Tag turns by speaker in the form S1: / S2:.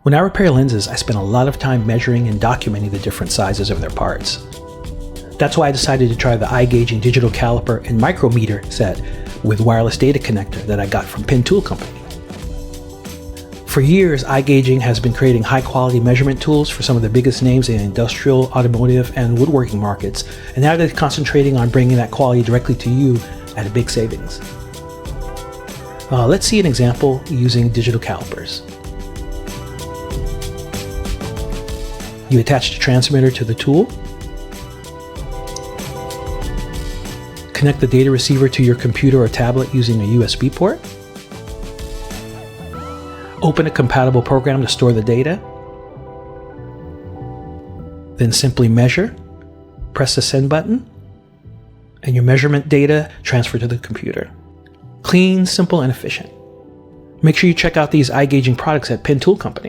S1: When I repair lenses, I spend a lot of time measuring and documenting the different sizes of their parts. That's why I decided to try the iGaging Digital Caliper and Micrometer set with wireless data connector that I got from Penn Tool Company. For years, iGaging has been creating high-quality measurement tools for some of the biggest names in industrial, automotive, and woodworking markets, and now they're concentrating on bringing that quality directly to you at a big savings. Let's see an example using digital calipers. You attach the transmitter to the tool, connect the data receiver to your computer or tablet using a USB port, open a compatible program to store the data, then simply measure, press the send button, and your measurement data transfer to the computer. Clean, simple, and efficient. Make sure you check out these iGaging products at Penn Tool Company.